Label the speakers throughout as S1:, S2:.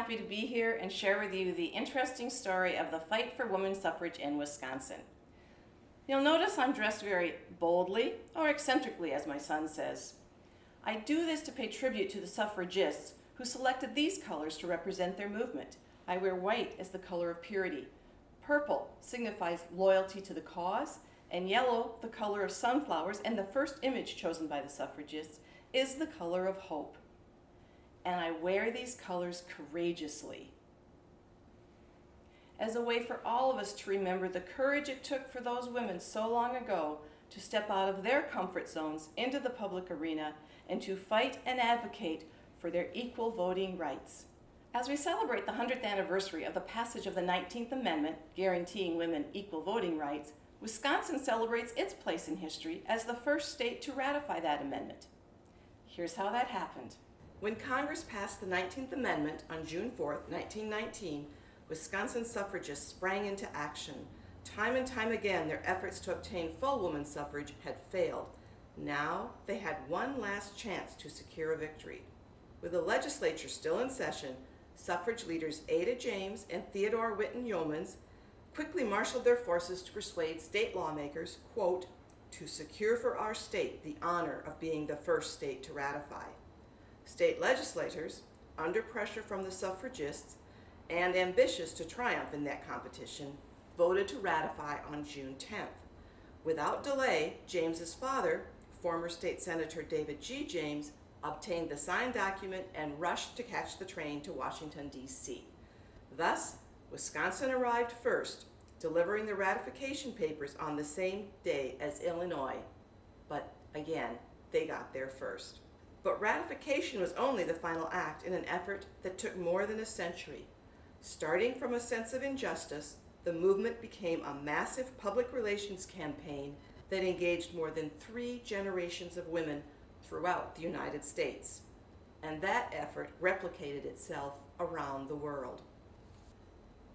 S1: happy to be here and share with you the interesting story of the fight for women's suffrage in Wisconsin. You'll notice I'm dressed very boldly, or eccentrically as my son says. I do this to pay tribute to the suffragists who selected these colors to represent their movement. I wear white as the color of purity. Purple signifies loyalty to the cause, and yellow, the color of sunflowers, and the first image chosen by the suffragists is the color of hope. And I wear these colors courageously as a way for all of us to remember the courage it took for those women so long ago to step out of their comfort zones into the public arena and to fight and advocate for their equal voting rights. As we celebrate the 100th anniversary of the passage of the 19th Amendment, guaranteeing women equal voting rights, Wisconsin celebrates its place in history as the first state to ratify that amendment. Here's how that happened. When Congress passed the 19th Amendment on June 4, 1919, Wisconsin suffragists sprang into action. Time and time again, their efforts to obtain full women's suffrage had failed. Now, they had one last chance to secure a victory. With the legislature still in session, suffrage leaders Ada James and Theodore Whitten Yeomans quickly marshaled their forces to persuade state lawmakers, quote, to secure for our state the honor of being the first state to ratify. State legislators, under pressure from the suffragists and ambitious to triumph in that competition, voted to ratify on June 10th. Without delay, James's father, former state senator David G. James, obtained the signed document and rushed to catch the train to Washington, D.C. Thus, Wisconsin arrived first, delivering the ratification papers on the same day as Illinois. But again, they got there first. But ratification was only the final act in an effort that took more than a century. Starting from a sense of injustice, the movement became a massive public relations campaign that engaged more than 3 generations of women throughout the United States. And that effort replicated itself around the world.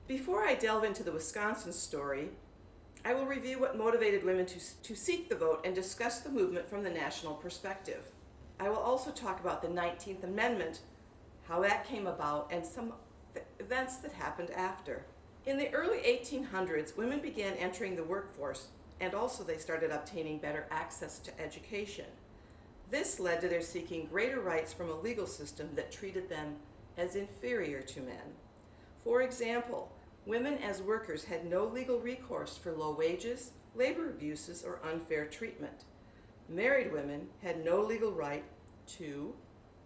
S1: Before I delve into the Wisconsin story, I will review what motivated women to seek the vote and discuss the movement from the national perspective. I will also talk about the 19th Amendment, how that came about, and some events that happened after. In the early 1800s, women began entering the workforce, and also they started obtaining better access to education. This led to their seeking greater rights from a legal system that treated them as inferior to men. For example, women as workers had no legal recourse for low wages, labor abuses, or unfair treatment. Married women had no legal right to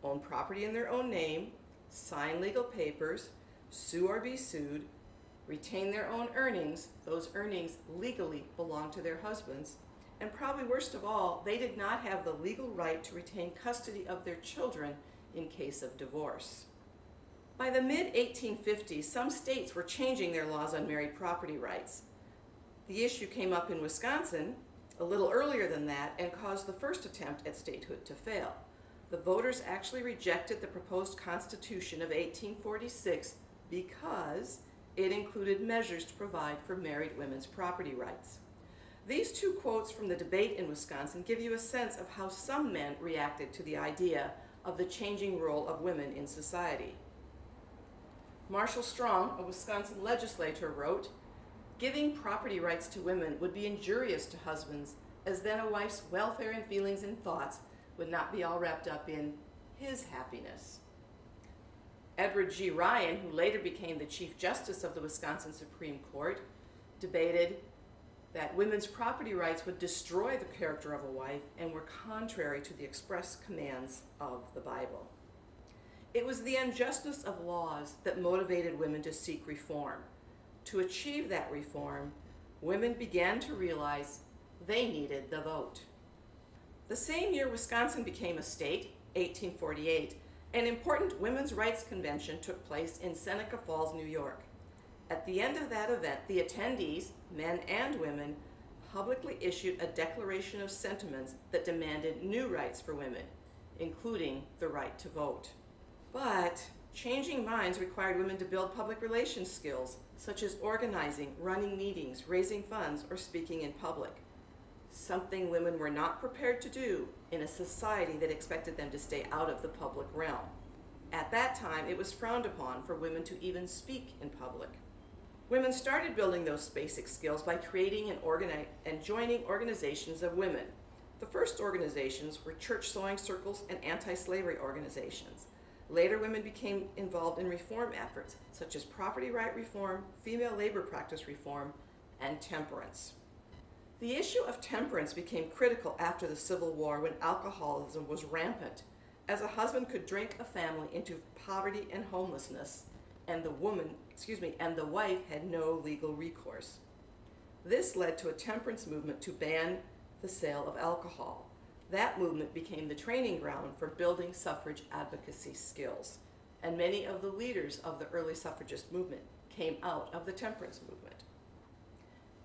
S1: own property in their own name, sign legal papers, sue or be sued, retain their own earnings. Those earnings legally belonged to their husbands. And probably worst of all, they did not have the legal right to retain custody of their children in case of divorce. By the mid-1850s, some states were changing their laws on married property rights. The issue came up in Wisconsin a little earlier than that and caused the first attempt at statehood to fail. The voters actually rejected the proposed Constitution of 1846 because it included measures to provide for married women's property rights. These 2 quotes from the debate in Wisconsin give you a sense of how some men reacted to the idea of the changing role of women in society. Marshall Strong, a Wisconsin legislator, wrote, "Giving property rights to women would be injurious to husbands, as then a wife's welfare and feelings and thoughts would not be all wrapped up in his happiness." Edward G. Ryan, who later became the Chief Justice of the Wisconsin Supreme Court, debated that women's property rights would destroy the character of a wife and were contrary to the express commands of the Bible. It was the injustice of laws that motivated women to seek reform. To achieve that reform, women began to realize they needed the vote. The same year Wisconsin became a state, 1848, an important women's rights convention took place in Seneca Falls, New York. At the end of that event, the attendees, men and women, publicly issued a declaration of sentiments that demanded new rights for women, including the right to vote. But changing minds required women to build public relations skills, such as organizing, running meetings, raising funds, or speaking in public. Something women were not prepared to do in a society that expected them to stay out of the public realm. At that time, it was frowned upon for women to even speak in public. Women started building those basic skills by creating and joining organizations of women. The first organizations were church sewing circles and anti-slavery organizations. Later, women became involved in reform efforts, such as property right reform, female labor practice reform, and temperance. The issue of temperance became critical after the Civil War when alcoholism was rampant, as a husband could drink a family into poverty and homelessness, and the wife had no legal recourse. This led to a temperance movement to ban the sale of alcohol. That movement became the training ground for building suffrage advocacy skills, and many of the leaders of the early suffragist movement came out of the temperance movement.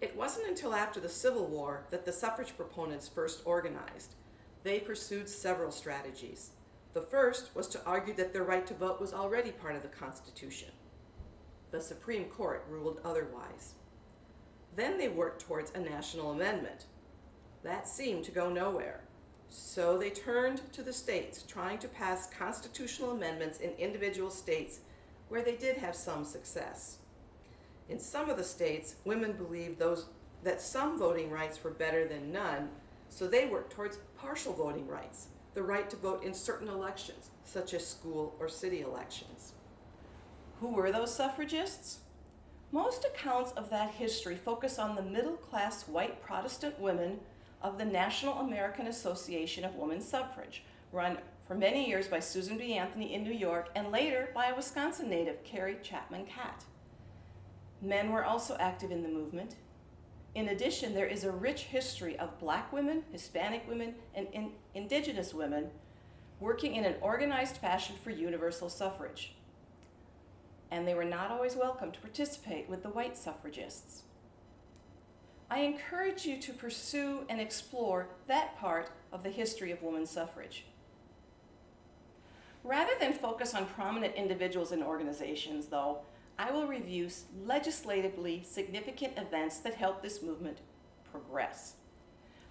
S1: It wasn't until after the Civil War that the suffrage proponents first organized. They pursued several strategies. The first was to argue that their right to vote was already part of the Constitution. The Supreme Court ruled otherwise. Then they worked towards a national amendment. That seemed to go nowhere. So they turned to the states, trying to pass constitutional amendments in individual states where they did have some success. In some of the states, women believed that some voting rights were better than none, so they worked towards partial voting rights, the right to vote in certain elections, such as school or city elections. Who were those suffragists? Most accounts of that history focus on the middle-class white Protestant women of the National American Association of Women's Suffrage, run for many years by Susan B. Anthony in New York and later by a Wisconsin native, Carrie Chapman Catt. Men were also active in the movement. In addition, there is a rich history of Black women, Hispanic women, and indigenous women working in an organized fashion for universal suffrage. And they were not always welcome to participate with the white suffragists. I encourage you to pursue and explore that part of the history of women's suffrage. Rather than focus on prominent individuals and organizations, though, I will review legislatively significant events that helped this movement progress.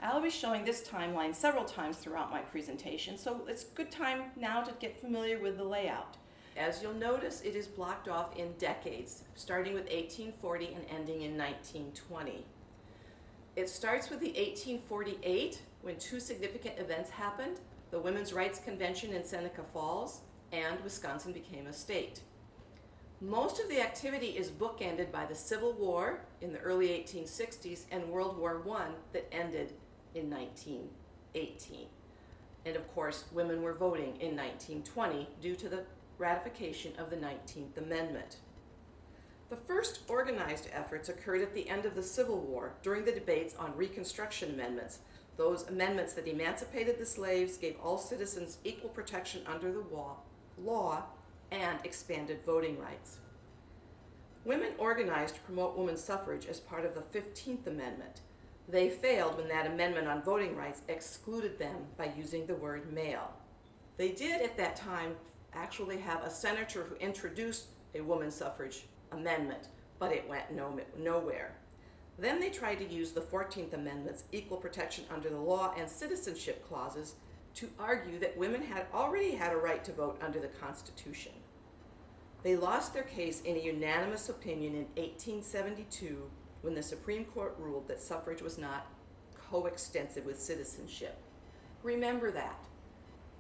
S1: I'll be showing this timeline several times throughout my presentation, so it's a good time now to get familiar with the layout. As you'll notice, it is blocked off in decades, starting with 1840 and ending in 1920. It starts with the 1848, when two significant events happened: the Women's Rights Convention in Seneca Falls, and Wisconsin became a state. Most of the activity is bookended by the Civil War in the early 1860s and World War I that ended in 1918. And of course, women were voting in 1920 due to the ratification of the 19th Amendment. The first organized efforts occurred at the end of the Civil War during the debates on Reconstruction amendments, those amendments that emancipated the slaves, gave all citizens equal protection under the law, and expanded voting rights. Women organized to promote women's suffrage as part of the 15th Amendment. They failed when that amendment on voting rights excluded them by using the word male. They did at that time actually have a senator who introduced a women's suffrage amendment, but it went nowhere. Then they tried to use the 14th Amendment's equal protection under the law and citizenship clauses to argue that women had already had a right to vote under the Constitution. They lost their case in a unanimous opinion in 1872 when the Supreme Court ruled that suffrage was not coextensive with citizenship. Remember that.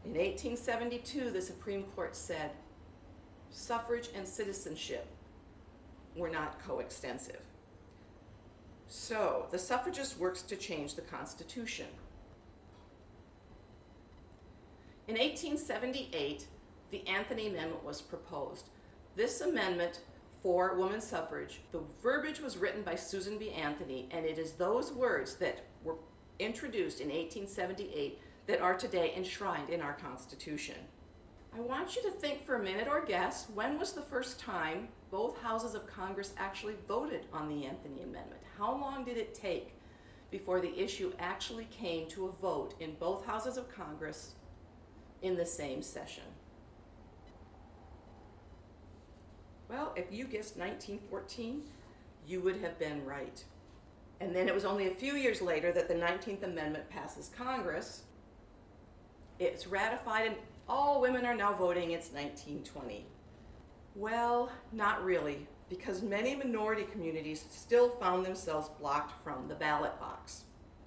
S1: In 1872, the Supreme Court said suffrage and citizenship were not coextensive. So the suffragist works to change the Constitution. In 1878, the Anthony Amendment was proposed. This amendment for women's suffrage, the verbiage was written by Susan B. Anthony, and it is those words that were introduced in 1878 that are today enshrined in our Constitution. I want you to think for a minute or guess, when was the first time both houses of Congress actually voted on the Anthony Amendment? How long did it take before the issue actually came to a vote in both houses of Congress in the same session? Well, if you guessed 1914, you would have been right. And then it was only a few years later that the 19th Amendment passes Congress. It's ratified All women are now voting, it's 1920. Well, not really, because many minority communities still found themselves blocked from the ballot box.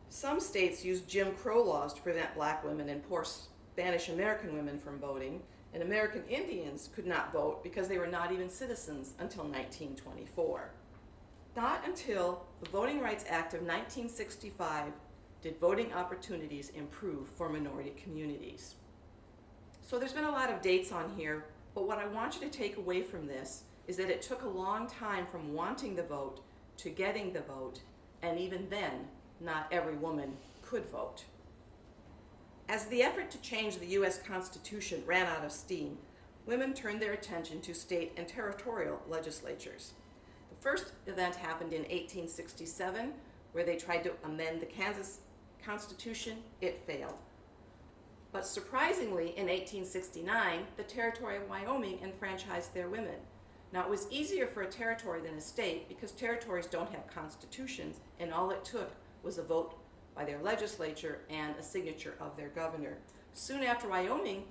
S1: Some states used Jim Crow laws to prevent black women and poor Spanish American women from voting, and American Indians could not vote because they were not even citizens until 1924. Not until the Voting Rights Act of 1965 did voting opportunities improve for minority communities. So there's been a lot of dates on here, but what I want you to take away from this is that it took a long time from wanting the vote to getting the vote, and even then, not every woman could vote. As the effort to change the U.S. Constitution ran out of steam, women turned their attention to state and territorial legislatures. The first event happened in 1867, where they tried to amend the Kansas Constitution. It failed. But surprisingly, in 1869, the territory of Wyoming enfranchised their women. Now, it was easier for a territory than a state because territories don't have constitutions, and all it took was a vote by their legislature and a signature of their governor. Soon after Wyoming,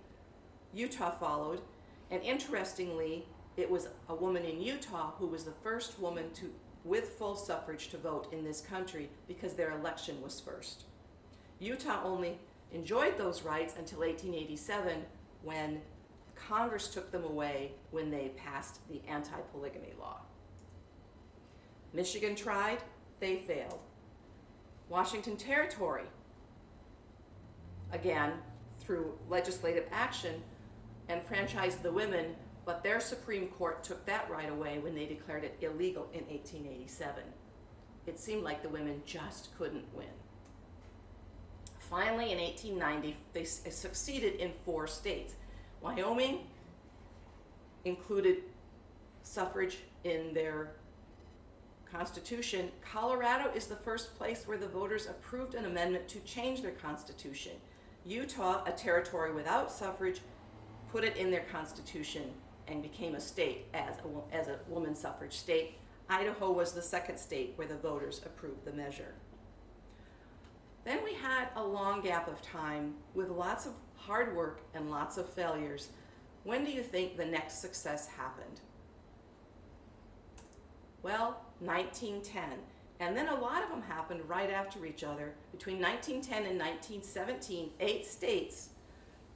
S1: Utah followed, and interestingly, it was a woman in Utah who was the first woman with full suffrage to vote in this country because their election was first. Utah only enjoyed those rights until 1887, when Congress took them away when they passed the anti-polygamy law. Michigan tried, they failed. Washington Territory, again, through legislative action, enfranchised the women, but their Supreme Court took that right away when they declared it illegal in 1887. It seemed like the women just couldn't win. Finally, in 1890, they succeeded in 4 states. Wyoming included suffrage in their constitution. Colorado is the first place where the voters approved an amendment to change their constitution. Utah, a territory without suffrage, put it in their constitution and became a state as a woman's suffrage state. Idaho was the second state where the voters approved the measure. Then we had a long gap of time with lots of hard work and lots of failures. When do you think the next success happened? Well, 1910. And then a lot of them happened right after each other. Between 1910 and 1917, 8 states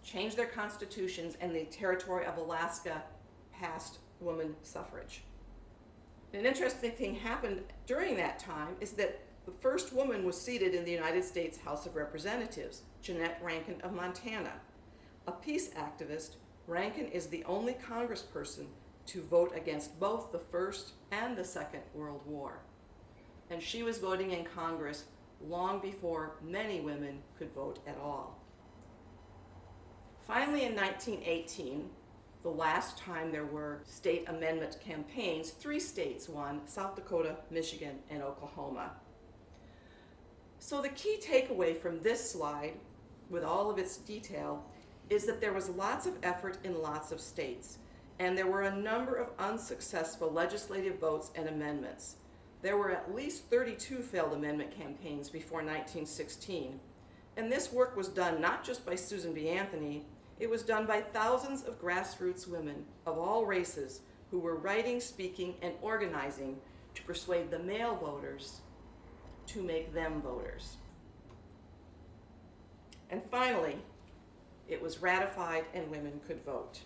S1: changed their constitutions, and the territory of Alaska passed woman suffrage. An interesting thing happened during that time is that the first woman was seated in the United States House of Representatives, Jeanette Rankin of Montana. A peace activist, Rankin is the only congressperson to vote against both the First and the Second World War. And she was voting in Congress long before many women could vote at all. Finally, in 1918, the last time there were state amendment campaigns, 3 states won: South Dakota, Michigan, and Oklahoma. So the key takeaway from this slide, with all of its detail, is that there was lots of effort in lots of states, and there were a number of unsuccessful legislative votes and amendments. There were at least 32 failed amendment campaigns before 1916, and this work was done not just by Susan B. Anthony, it was done by thousands of grassroots women of all races who were writing, speaking, and organizing to persuade the male voters to make them voters. And finally, it was ratified and women could vote.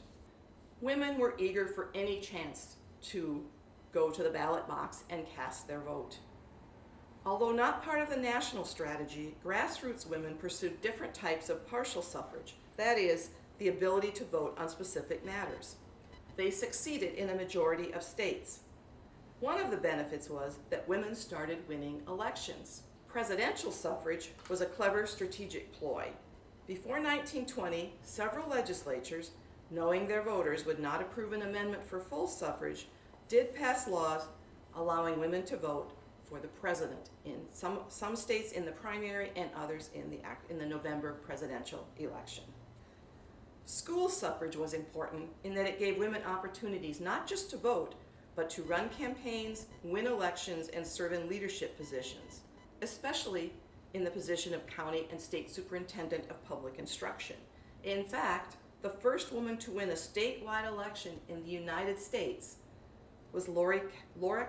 S1: Women were eager for any chance to go to the ballot box and cast their vote. Although not part of the national strategy, grassroots women pursued different types of partial suffrage, that is, the ability to vote on specific matters. They succeeded in a majority of states. One of the benefits was that women started winning elections. Presidential suffrage was a clever strategic ploy. Before 1920, several legislatures, knowing their voters would not approve an amendment for full suffrage, did pass laws allowing women to vote for the president in some states in the primary and others in the November presidential election. School suffrage was important in that it gave women opportunities not just to vote, but to run campaigns, win elections, and serve in leadership positions, especially in the position of county and state superintendent of public instruction. In fact, The first woman to win a statewide election in the United States was Laura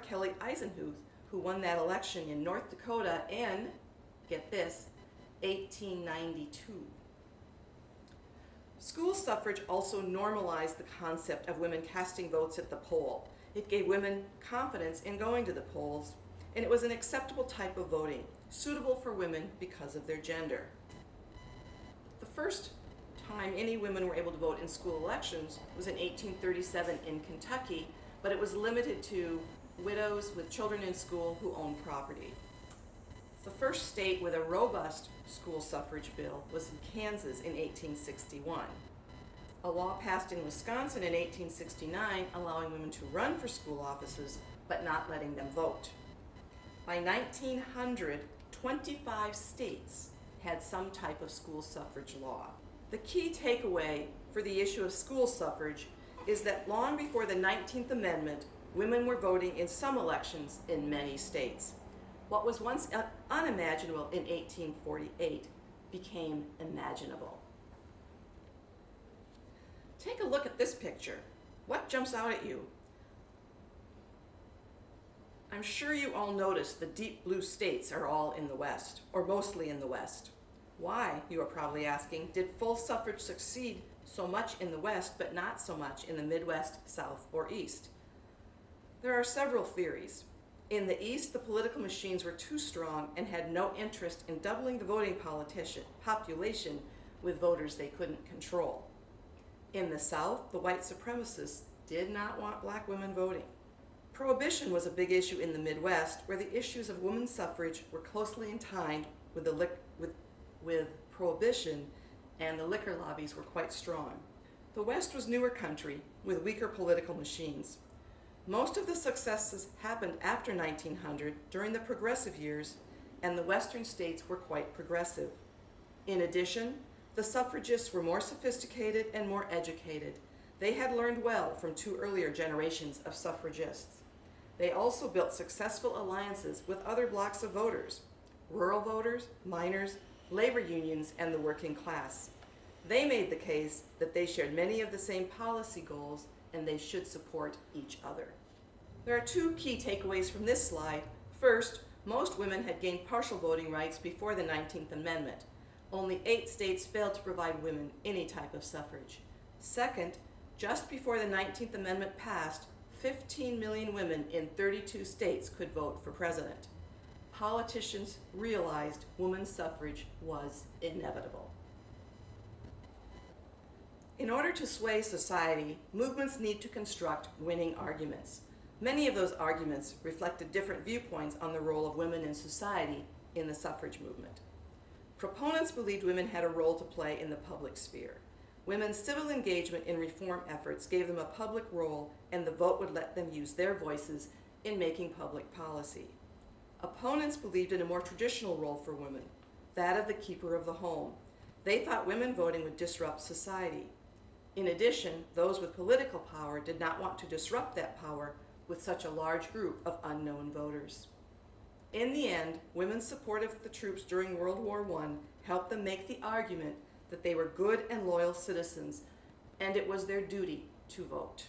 S1: Kelly Eisenhuth, who won that election in North Dakota in, get this, 1892. School suffrage also normalized the concept of women casting votes at the poll. It gave women confidence in going to the polls, and it was an acceptable type of voting, suitable for women because of their gender. The first time any women were able to vote in school elections was in 1837 in Kentucky, but it was limited to widows with children in school who owned property. The first state with a robust school suffrage bill was in Kansas in 1861. A law passed in Wisconsin in 1869 allowing women to run for school offices but not letting them vote. By 1900, 25 states had some type of school suffrage law. The key takeaway for the issue of school suffrage is that long before the 19th Amendment, women were voting in some elections in many states. What was once unimaginable in 1848 became imaginable. Take a look at this picture. What jumps out at you? I'm sure you all noticed the deep blue states are all in the West, or mostly in the West. Why, you are probably asking, did full suffrage succeed so much in the West but not so much in the Midwest, South, or East? There are several theories. In the East, the political machines were too strong and had no interest in doubling the voting population with voters they couldn't control. In the South, the white supremacists did not want black women voting. Prohibition was a big issue in the Midwest, where the issues of women's suffrage were closely entwined with prohibition, and the liquor lobbies were quite strong. The West was newer country with weaker political machines. Most of the successes happened after 1900 during the progressive years, and the Western states were quite progressive. In addition, the suffragists were more sophisticated and more educated. They had learned well from two earlier generations of suffragists. They also built successful alliances with other blocks of voters, rural voters, miners, labor unions, and the working class. They made the case that they shared many of the same policy goals and they should support each other. There are two key takeaways from this slide. First, most women had gained partial voting rights before the 19th Amendment. Only 8 states failed to provide women any type of suffrage. Second, just before the 19th Amendment passed, 15 million women in 32 states could vote for president. Politicians realized women's suffrage was inevitable. In order to sway society, movements need to construct winning arguments. Many of those arguments reflected different viewpoints on the role of women in society in the suffrage movement. Proponents believed women had a role to play in the public sphere. Women's civil engagement in reform efforts gave them a public role, and the vote would let them use their voices in making public policy. Opponents believed in a more traditional role for women, that of the keeper of the home. They thought women voting would disrupt society. In addition, those with political power did not want to disrupt that power with such a large group of unknown voters. In the end, women's support of the troops during World War I helped them make the argument that they were good and loyal citizens, and it was their duty to vote.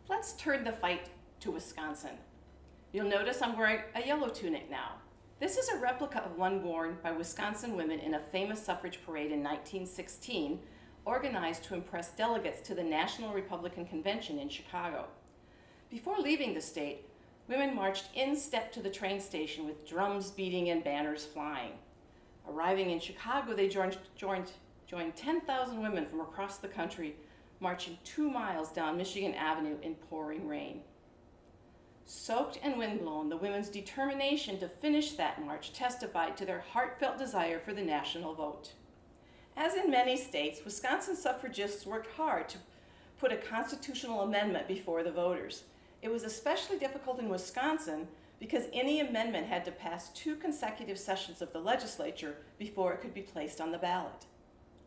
S1: Let's turn the fight to Wisconsin. You'll notice I'm wearing a yellow tunic now. This is a replica of one worn by Wisconsin women in a famous suffrage parade in 1916, organized to impress delegates to the National Republican Convention in Chicago. Before leaving the state, women marched in step to the train station with drums beating and banners flying. Arriving in Chicago, they joined 10,000 women from across the country, marching 2 miles down Michigan Avenue in pouring rain. Soaked and windblown, the women's determination to finish that march testified to their heartfelt desire for the national vote. As in many states, Wisconsin suffragists worked hard to put a constitutional amendment before the voters. It was especially difficult in Wisconsin because any amendment had to pass 2 consecutive sessions of the legislature before it could be placed on the ballot.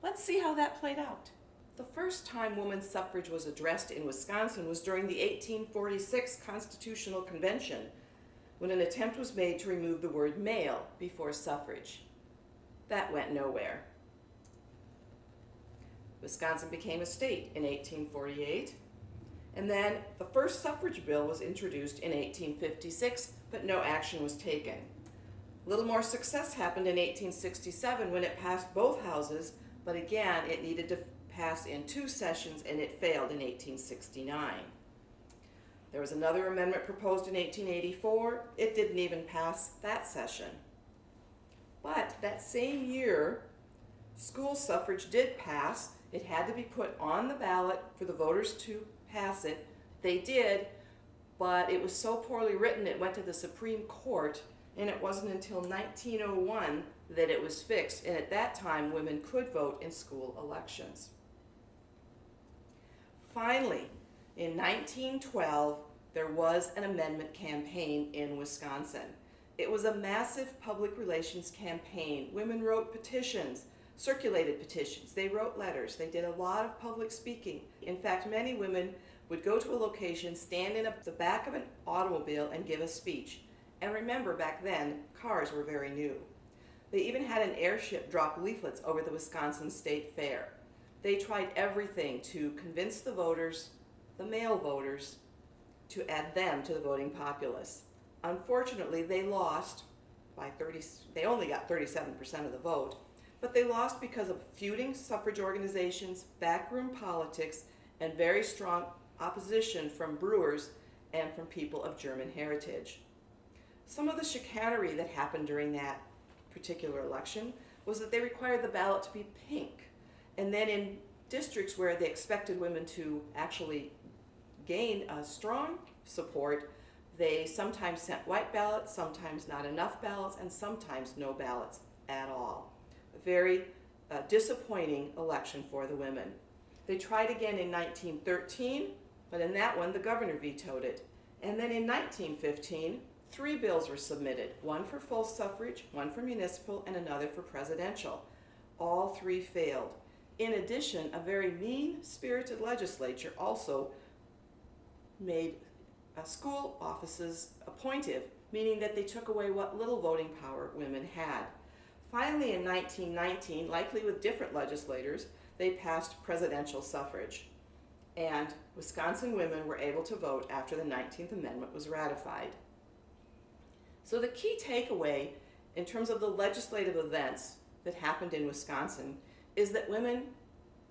S1: Let's see how that played out. The first time women's suffrage was addressed in Wisconsin was during the 1846 Constitutional Convention, when an attempt was made to remove the word male before suffrage. That went nowhere. Wisconsin became a state in 1848. And then the first suffrage bill was introduced in 1856, but no action was taken. Little more success happened in 1867 when it passed both houses, but again, it needed to pass in 2 sessions and it failed in 1869. There was another amendment proposed in 1884. It didn't even pass that session. But that same year, school suffrage did pass. It had to be put on the ballot for the voters to pass it. They did, but it was so poorly written it went to the Supreme Court, and it wasn't until 1901 that it was fixed, and at that time women could vote in school elections. Finally, in 1912, there was an amendment campaign in Wisconsin. It was a massive public relations campaign. Women wrote petitions, circulated petitions, they wrote letters, they did a lot of public speaking. In fact, many women would go to a location, stand in the back of an automobile and give a speech. And remember, back then, cars were very new. They even had an airship drop leaflets over the Wisconsin State Fair. They tried everything to convince the voters, the male voters, to add them to the voting populace. Unfortunately, they lost by they only got 37% of the vote, but they lost because of feuding suffrage organizations, backroom politics, and very strong opposition from brewers and from people of German heritage. Some of the chicanery that happened during that particular election was that they required the ballot to be pink. And then in districts where they expected women to actually gain a strong support, they sometimes sent white ballots, sometimes not enough ballots, and sometimes no ballots at all. A very disappointing election for the women. They tried again in 1913, but in that one the governor vetoed it. And then in 1915, 3 bills were submitted, one for full suffrage, one for municipal, and another for presidential. All 3 failed. In addition, a very mean-spirited legislature also made school offices appointive, meaning that they took away what little voting power women had. Finally, in 1919, likely with different legislators, they passed presidential suffrage. And Wisconsin women were able to vote after the 19th Amendment was ratified. So the key takeaway in terms of the legislative events that happened in Wisconsin is that women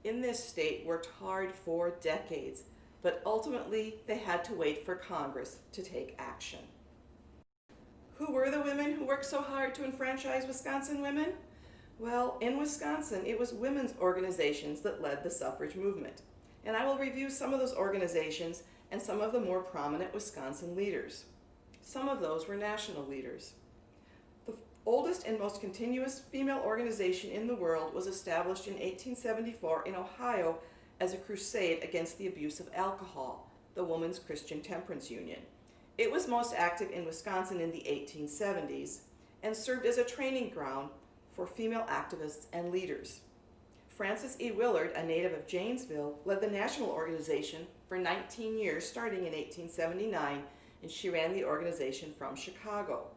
S1: in this state worked hard for decades, but ultimately they had to wait for Congress to take action. Who were the women who worked so hard to enfranchise Wisconsin women? Well, in Wisconsin, it was women's organizations that led the suffrage movement. And I will review some of those organizations and some of the more prominent Wisconsin leaders. Some of those were national leaders. The oldest and most continuous female organization in the world was established in 1874 in Ohio as a crusade against the abuse of alcohol, the Women's Christian Temperance Union. It was most active in Wisconsin in the 1870s and served as a training ground for female activists and leaders. Frances E. Willard, a native of Janesville, led the national organization for 19 years, starting in 1879, and she ran the organization from Chicago.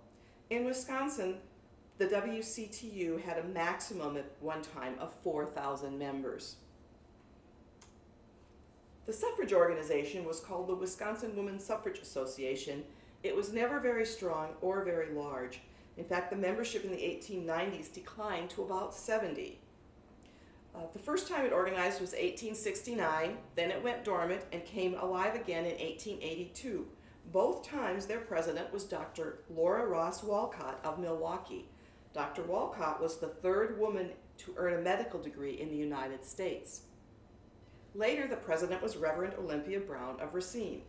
S1: In Wisconsin, the WCTU had a maximum at one time of 4,000 members. The suffrage organization was called the Wisconsin Women's Suffrage Association. It was never very strong or very large. In fact, the membership in the 1890s declined to about 70. The first time it organized was 1869, then it went dormant and came alive again in 1882. Both times their president was Dr. Laura Ross Walcott of Milwaukee. Dr. Walcott was the 3rd woman to earn a medical degree in the United States. Later, the president was Reverend Olympia Brown of Racine.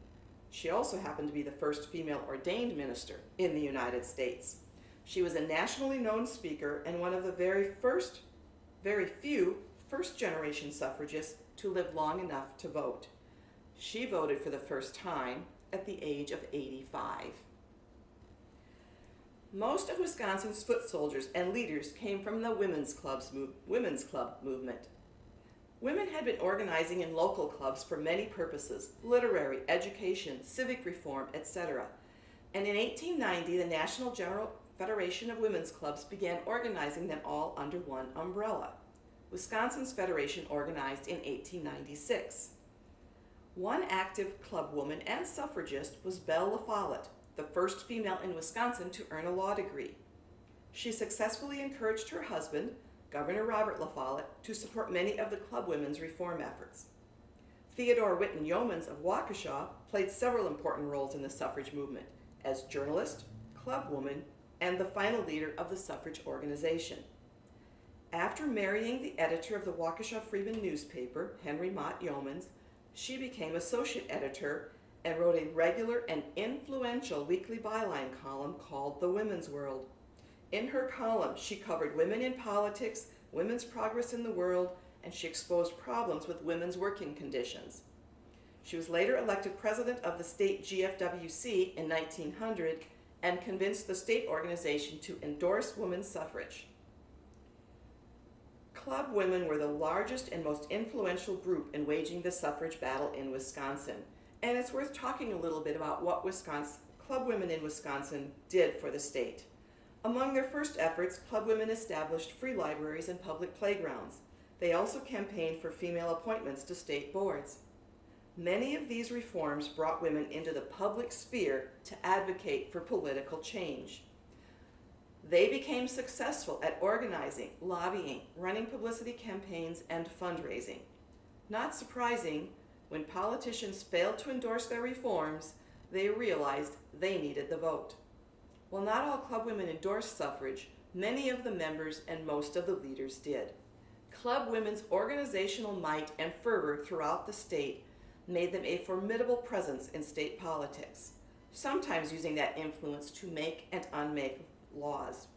S1: She also happened to be the first female ordained minister in the United States. She was a nationally known speaker and one of the very few first-generation suffragists to live long enough to vote. She voted for the first time at the age of 85. Most of Wisconsin's foot soldiers and leaders came from the women's club movement. Women had been organizing in local clubs for many purposes: literary, education, civic reform, etc. And in 1890, the National General Federation of Women's Clubs began organizing them all under one umbrella. Wisconsin's federation organized in 1896. One active clubwoman and suffragist was Belle LaFollette, the first female in Wisconsin to earn a law degree. She successfully encouraged her husband, Governor Robert LaFollette, to support many of the clubwomen's reform efforts. Theodore Whitten Yeomans of Waukesha played several important roles in the suffrage movement as journalist, clubwoman, and the final leader of the suffrage organization. After marrying the editor of the Waukesha Freeman newspaper, Henry Mott Yeomans, she became associate editor and wrote a regular and influential weekly byline column called The Women's World. In her column, she covered women in politics, women's progress in the world, and she exposed problems with women's working conditions. She was later elected president of the state GFWC in 1900 and convinced the state organization to endorse women's suffrage. Club women were the largest and most influential group in waging the suffrage battle in Wisconsin, and it's worth talking a little bit about what club women in Wisconsin did for the state. Among their first efforts, club women established free libraries and public playgrounds. They also campaigned for female appointments to state boards. Many of these reforms brought women into the public sphere to advocate for political change. They became successful at organizing, lobbying, running publicity campaigns, and fundraising. Not surprising, when politicians failed to endorse their reforms, they realized they needed the vote. While not all club women endorsed suffrage, many of the members and most of the leaders did. Club women's organizational might and fervor throughout the state made them a formidable presence in state politics, sometimes using that influence to make and unmake laws.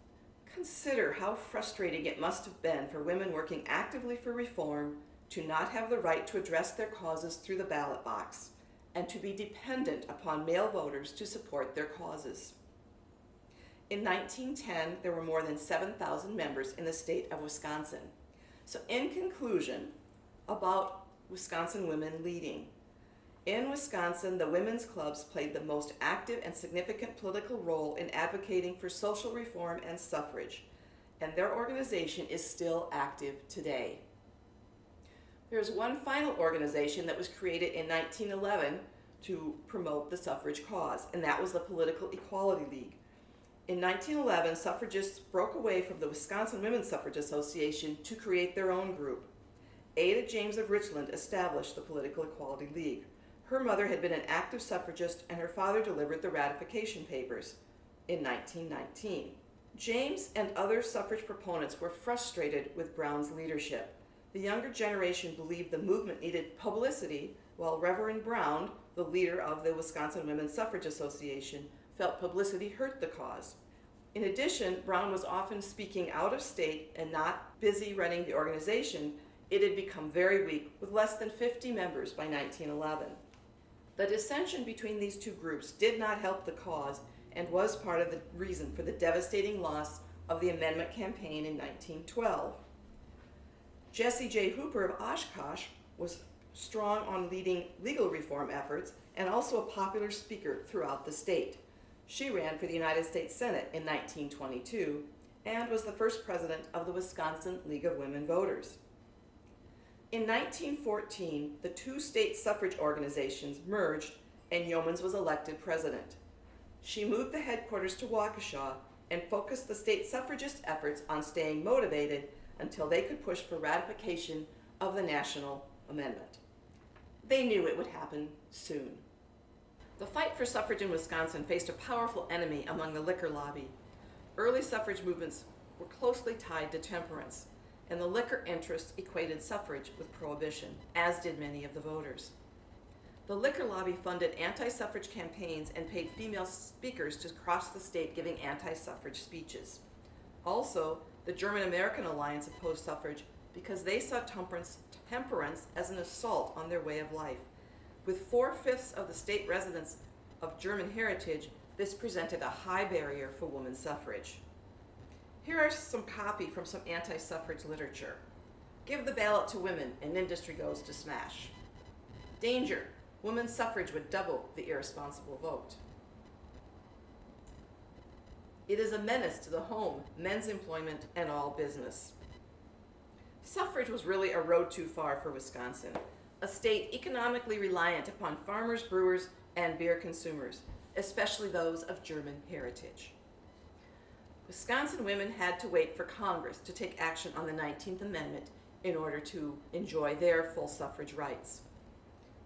S1: Consider how frustrating it must have been for women working actively for reform to not have the right to address their causes through the ballot box and to be dependent upon male voters to support their causes. In 1910, there were more than 7,000 members in the state of Wisconsin. So in conclusion, about Wisconsin women leading. In Wisconsin, the women's clubs played the most active and significant political role in advocating for social reform and suffrage, and their organization is still active today. There's one final organization that was created in 1911 to promote the suffrage cause, and that was the Political Equality League. In 1911, suffragists broke away from the Wisconsin Women's Suffrage Association to create their own group. Ada James of Richland established the Political Equality League. Her mother had been an active suffragist, and her father delivered the ratification papers in 1919. James and other suffrage proponents were frustrated with Brown's leadership. The younger generation believed the movement needed publicity, while Reverend Brown, the leader of the Wisconsin Women's Suffrage Association, felt publicity hurt the cause. In addition, Brown was often speaking out of state and not busy running the organization. It had become very weak, with less than 50 members by 1911. The dissension between these two groups did not help the cause and was part of the reason for the devastating loss of the amendment campaign in 1912. Jessie J. Hooper of Oshkosh was strong on leading legal reform efforts and also a popular speaker throughout the state. She ran for the United States Senate in 1922 and was the first president of the Wisconsin League of Women Voters. In 1914, the two state suffrage organizations merged and Yeomans was elected president. She moved the headquarters to Waukesha and focused the state suffragist efforts on staying motivated until they could push for ratification of the National Amendment. They knew it would happen soon. The fight for suffrage in Wisconsin faced a powerful enemy among the liquor lobby. Early suffrage movements were closely tied to temperance, and the liquor interests equated suffrage with prohibition, as did many of the voters. The liquor lobby funded anti-suffrage campaigns and paid female speakers to cross the state giving anti-suffrage speeches. Also, the German-American Alliance opposed suffrage because they saw temperance as an assault on their way of life. With 4/5 of the state residents of German heritage, this presented a high barrier for women's suffrage. Here are some copy from some anti-suffrage literature. Give the ballot to women and industry goes to smash. Danger, women's suffrage would double the irresponsible vote. It is a menace to the home, men's employment, and all business. Suffrage was really a road too far for Wisconsin, a state economically reliant upon farmers, brewers, and beer consumers, especially those of German heritage. Wisconsin women had to wait for Congress to take action on the 19th Amendment in order to enjoy their full suffrage rights.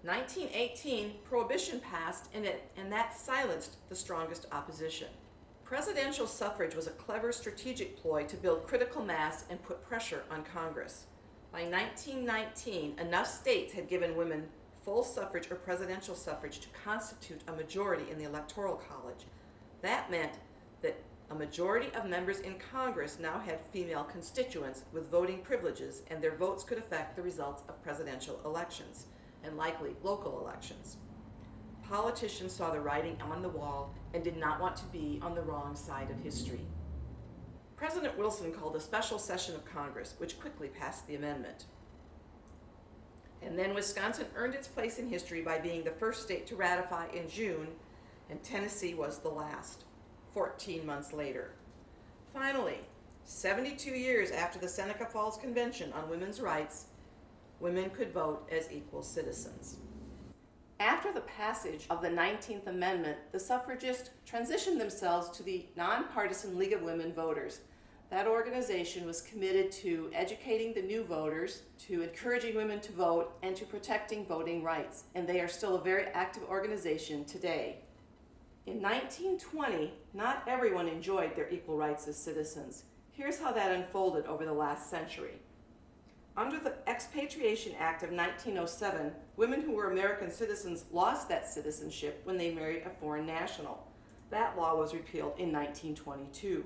S1: 1918, Prohibition passed, and that silenced the strongest opposition. Presidential suffrage was a clever strategic ploy to build critical mass and put pressure on Congress. By 1919, enough states had given women full suffrage or presidential suffrage to constitute a majority in the Electoral College. That meant that a majority of members in Congress now had female constituents with voting privileges, and their votes could affect the results of presidential elections and likely local elections. Politicians saw the writing on the wall and did not want to be on the wrong side of history. President Wilson called a special session of Congress, which quickly passed the amendment. And then Wisconsin earned its place in history by being the first state to ratify in June, and Tennessee was the last, 14 months later. Finally, 72 years after the Seneca Falls Convention on Women's Rights, women could vote as equal citizens. After the passage of the 19th Amendment, the suffragists transitioned themselves to the Nonpartisan League of Women Voters. That organization was committed to educating the new voters, to encouraging women to vote, and to protecting voting rights, and they are still a very active organization today. In 1920, not everyone enjoyed their equal rights as citizens. Here's how that unfolded over the last century. Under the Expatriation Act of 1907, women who were American citizens lost that citizenship when they married a foreign national. That law was repealed in 1922.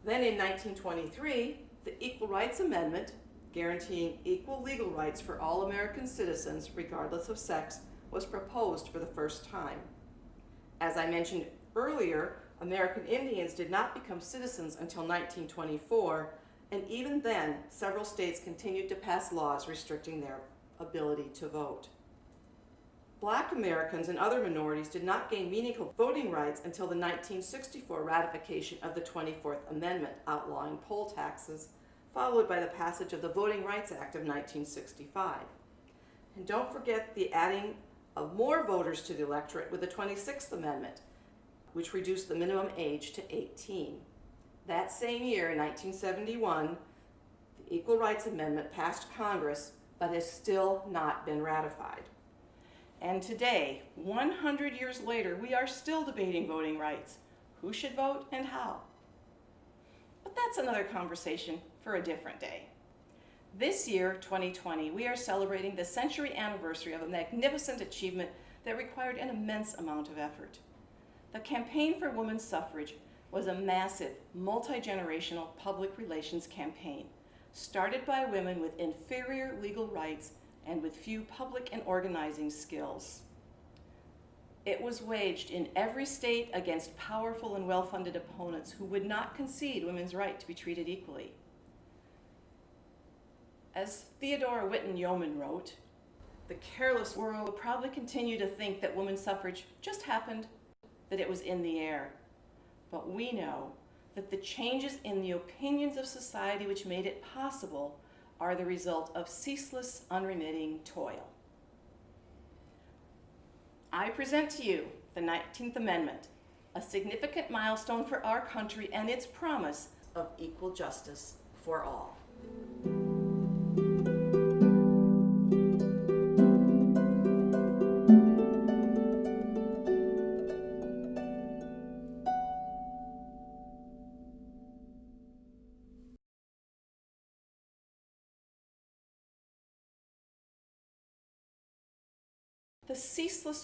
S1: Then in 1923, the Equal Rights Amendment, guaranteeing equal legal rights for all American citizens regardless of sex, was proposed for the first time. As I mentioned earlier, American Indians did not become citizens until 1924, and even then, several states continued to pass laws restricting their ability to vote. Black Americans and other minorities did not gain meaningful voting rights until the 1964 ratification of the 24th Amendment outlawing poll taxes, followed by the passage of the Voting Rights Act of 1965. And don't forget the adding of more voters to the electorate with the 26th Amendment, which reduced the minimum age to 18. That same year, in 1971, the Equal Rights Amendment passed Congress, but has still not been ratified. And today, 100 years later, we are still debating voting rights, who should vote and how. But that's another conversation for a different day. This year, 2020, we are celebrating the century anniversary of a magnificent achievement that required an immense amount of effort. The campaign for women's suffrage was a massive, multi-generational public relations campaign, started by women with inferior legal rights and with few public and organizing skills. It was waged in every state against powerful and well-funded opponents who would not concede women's right to be treated equally. As Theodora Whitten Yeoman wrote, "The careless world will probably continue to think that women's suffrage just happened, that it was in the air. But we know that the changes in the opinions of society which made it possible are the result of ceaseless, unremitting toil." I present to you the 19th Amendment, a significant milestone for our country and its promise of equal justice for all. The ceaseless